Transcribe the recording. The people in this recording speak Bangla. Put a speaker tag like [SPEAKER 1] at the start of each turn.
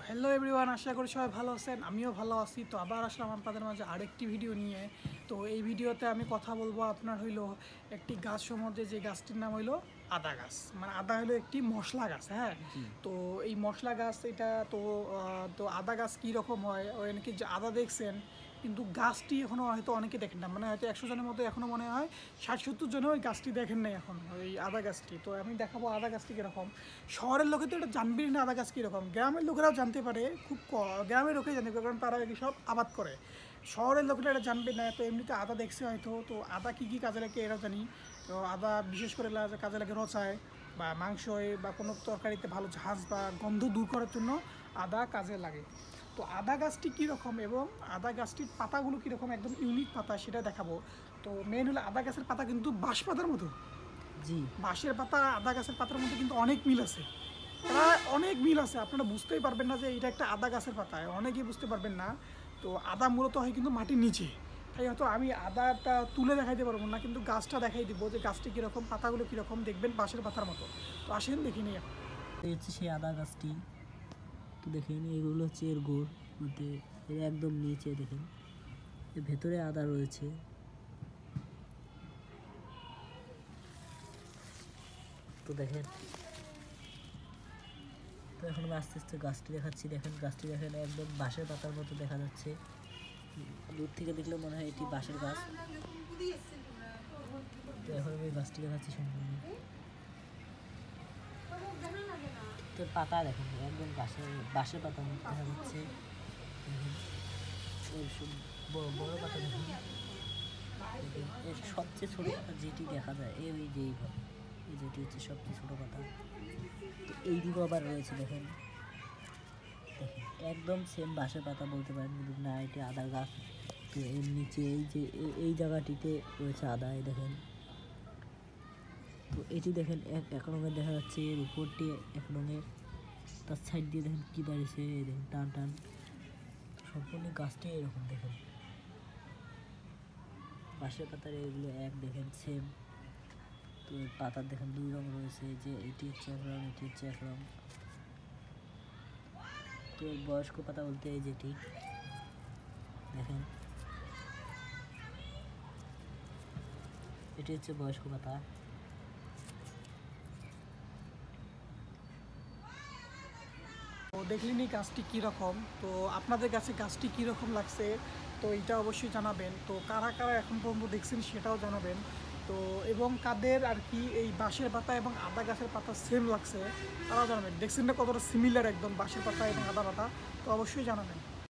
[SPEAKER 1] হ্যালো এভরিওয়ান, আশা করি সবাই ভালো আছেন। আমিও ভালো আছি। তো আবার আসলাম আপনাদের মাঝে আরেকটি ভিডিও নিয়ে। তো এই ভিডিওতে আমি কথা বলবো আপনার হইলো একটি গাছ সম্বন্ধে, যে গাছটির নাম হইলো আদা গাছ। মানে আদা হলো একটি মশলা গাছ। হ্যাঁ, তো এই মশলা গাছ এটা তো আদা গাছ কীরকম হয়, ওই নাকি যে আদা দেখছেন, কিন্তু গাছটি এখনও হয়তো অনেকে দেখেন না। মানে হয়তো 100 জনের মধ্যে এখনও মনে হয় 60-70 জনে ওই গাছটি দেখেন নাই এখন, ওই আদা গাছটি। তো আমি দেখাবো আদা গাছটি কীরকম। শহরের লোকে তো এটা জানবেই না আদা গাছ কীরকম, গ্রামের লোকেরাও জানতে পারে, খুব গ্রামের লোকেই জানতে পারে, কারণ তারা সব আবাদ করে। শহরের লোকেরা এটা জানবে না। তো এমনিতে আদা দেখছে হয়তো। তো আদা কী কী কাজে লাগে এরাও জানি। তো আদা বিশেষ করে কাজে লাগে রচায় বা মাংসয় বা কোনো তরকারিতে ভালো ঝাঁজ বা গন্ধ দূর করার জন্য আদা কাজে লাগে। তো আদা গাছটি কীরকম এবং আদা গাছটির পাতাগুলো কীরকম, একদম ইউনিক পাতা, সেটা দেখাবো। তো মেন হলো আদা গাছের পাতা কিন্তু বাঁশ পাতার মতো। বাঁশের পাতা আদা গাছের পাতার মধ্যে কিন্তু অনেক মিল আছে, প্রায় অনেক মিল আছে। আপনারা বুঝতেই পারবেন না যে এটা একটা আদা গাছের পাতা, অনেকেই বুঝতে পারবেন না। তো আদা মূলত হয় কিন্তু মাটির নিচে, তাই হয়তো আমি আদাটা তুলে দেখাইতে পারবো না, কিন্তু গাছটা দেখাই দিব যে গাছটি কীরকম, পাতাগুলো কীরকম, দেখবেন বাঁশের পাতার মতো। তো আসেন দেখি নিয়ে।
[SPEAKER 2] এই হচ্ছে সেই আদা গাছটি। তো দেখেন এগুলো হচ্ছে এর গোড় মধ্যে, এর একদম নিচে দেখেন এর ভেতরে আদা রয়েছে। তো দেখেন, তো এখন আমি আস্তে আস্তে গাছটি দেখাচ্ছি। দেখেন গাছটি দেখেন একদম বাঁশের পাতার মতো দেখা যাচ্ছে। দূর থেকে দেখলে মনে হয় এটি বাঁশের গাছ। তো এখন আমি গাছটি দেখাচ্ছি সম্পূর্ণ। তো পাতা দেখেন একদম বাঁশের পাতার মতো দেখা যাচ্ছে। বড় পাতা দেখুন, এর সবচেয়ে ছোটো পাতা যেটি দেখা যায় এই যে এইভাবে, এই যেটি হচ্ছে সবচেয়ে ছোটো পাতা। তো এইদিকেও আবার রয়েছে দেখেন, দেখেন একদম সেম বাঁশের পাতা বলতে পারেন, কিন্তু না এটি আদা গাছ। তো এর নিচে এই যে এই জায়গাটিতে রয়েছে আদা, এই দেখেন। তো এটি দেখেন এক রঙের দেখা যাচ্ছে, এর উপরটি এক রঙের, তার সাইড দিয়ে দেখেন কী দাঁড়িয়েছে, এই দেখেন টান টান। সম্পূর্ণ গাছটি এরকম দেখেন, বাঁশের পাতার এগুলো এক দেখেন সেম। তো পাতার দেখেন দুই রঙ রয়েছে, যে এটি হচ্ছে এক রঙ, এটি হচ্ছে এক রঙ। তো বয়স্ক পাতা বলতে এই যেটি দেখেন, এটি হচ্ছে বয়স্ক পাতা।
[SPEAKER 1] তো দেখলেনি গাছটি কীরকম। তো আপনাদের কাছে গাছটি কীরকম লাগছে, তো এটা অবশ্যই জানাবেন। তো কারা কারা এখন পর্যন্ত দেখছেন সেটাও জানাবেন। তো এবং কাদের আর কি এই বাঁশের পাতা এবং আদা গাছের পাতা সেম লাগছে তারাও জানাবেন। দেখছেন না কতটা সিমিলার একদম বাঁশের পাতা এবং আদা পাতা, তো অবশ্যই জানাবেন।